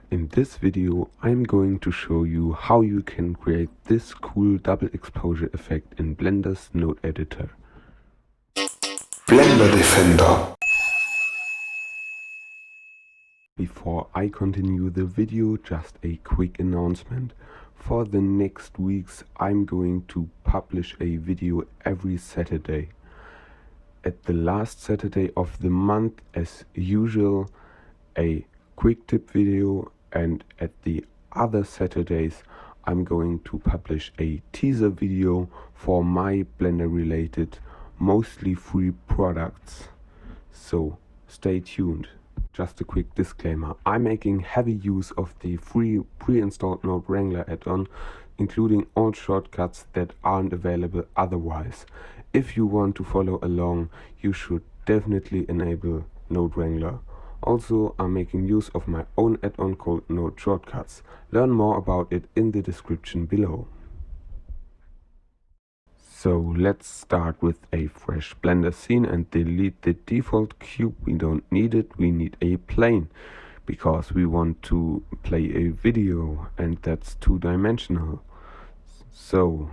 In this video I'm going to show you how you can create this cool double exposure effect in Blender's node editor. Blender Defender. Before I continue the video, just a quick announcement. For the next weeks I'm going to publish a video every Saturday. At the last Saturday of the month, as usual, a quick tip video, and at the other Saturdays I'm going to publish a teaser video for my Blender related, mostly free products. So stay tuned. Just a quick disclaimer, I'm making heavy use of the free pre-installed Node Wrangler add-on, including all shortcuts that aren't available otherwise. If you want to follow along, you should definitely enable Node Wrangler. Also, I'm making use of my own add-on called Node Shortcuts. Learn more about it in the description below. So let's start with a fresh Blender scene and delete the default cube. We don't need it, we need a plane because we want to play a video and that's two-dimensional. So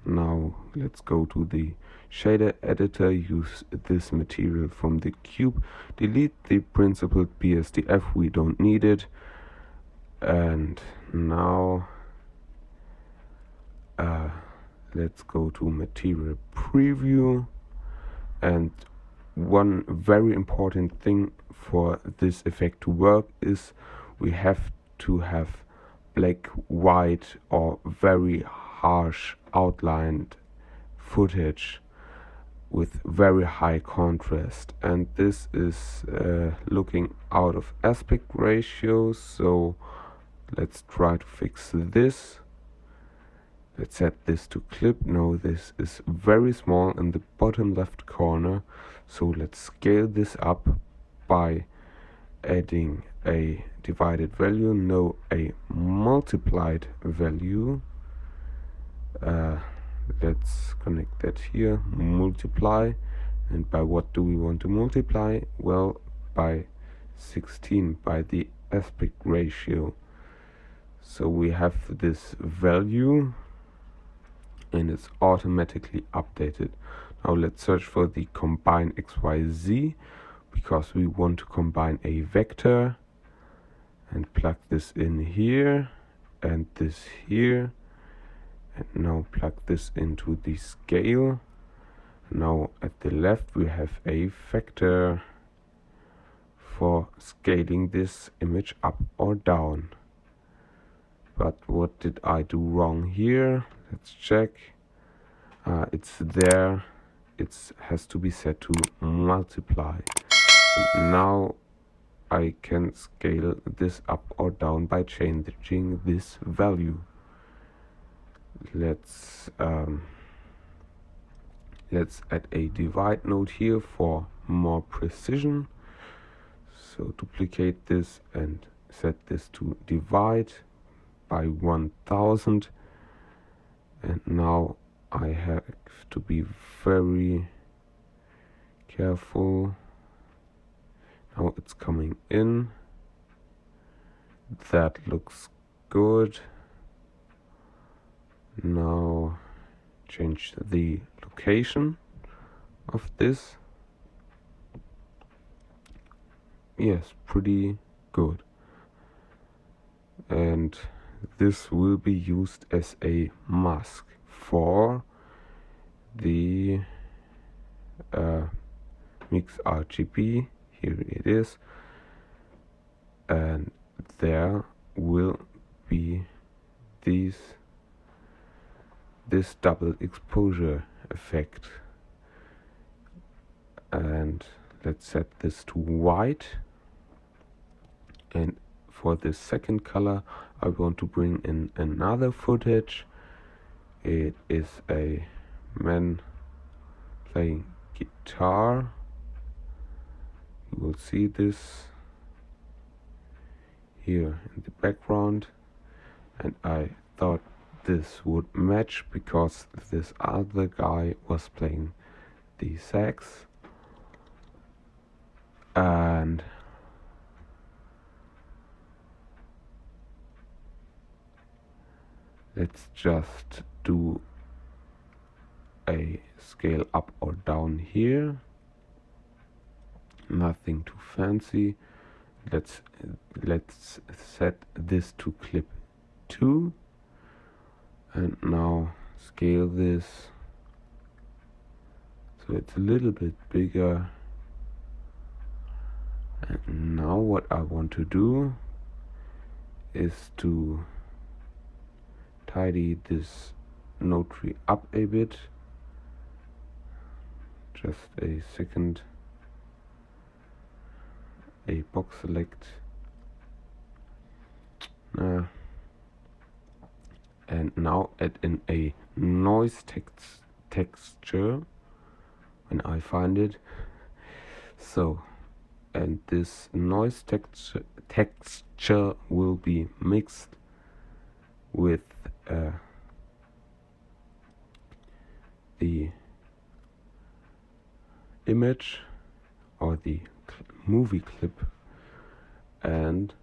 now let's go to the shader editor, use this material from the cube, delete the principled BSDF, we don't need it, and now let's go to material preview. And one very important thing for this effect to work is we have to have black, white or very harsh outlined footage with very high contrast, and this is looking out of aspect ratio. So let's try to fix this. Let's set this to clip. Now this is very small in the bottom left corner, so let's scale this up by adding a divided value, no, a multiplied value. Let's connect that here, multiply, and by what do we want to multiply? Well, by 16, by the aspect ratio. So we have this value and it's automatically updated. Now let's search for the combine XYZ because we want to combine a vector, and plug this in here and this here, and now plug this into the scale. Now at the left we have a vector for scaling this image up or down. But what did I do wrong here? Let's check. It's there. It has to be set to multiply. And now I can scale this up or down by changing this value. Let's add a divide node here for more precision. So duplicate this and set this to divide by 1000. And now I have to be very careful. Now it's coming in. That looks good. Now change the location of this. Yes, pretty good. And this will be used as a mask for the mix RGB. Here it is, and there will be this double exposure effect. And let's set this to white, and for the second color I want to bring in another footage. It is a man playing guitar. You will see this here in the background, and I thought this would match because this other guy was playing the sax. And let's just do a scale up or down here. Nothing too fancy. Let's set this to clip 2, and now scale this so it's a little bit bigger. And now what I want to do is to tidy this node tree up a bit. Just a second. A box select. And now add in a noise texture when I find it. So, and this noise texture will be mixed with the image or the movie clip, and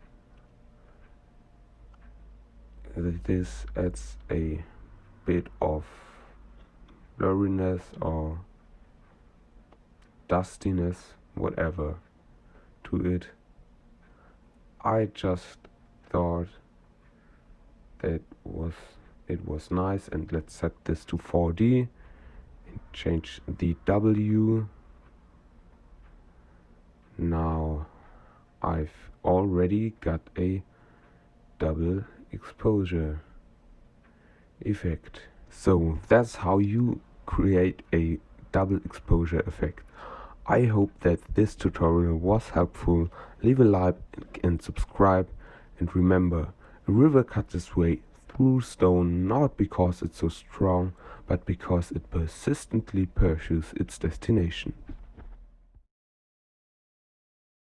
this adds a bit of blurriness or dustiness, whatever, to it. I just thought that it was nice, and let's set this to 4D and change the W. Now I've already got a double exposure effect. So that's how you create a double exposure effect. I hope that this tutorial was helpful. Leave a like and subscribe, and remember, a river cuts its way through stone not because it's so strong, but because it persistently pursues its destination.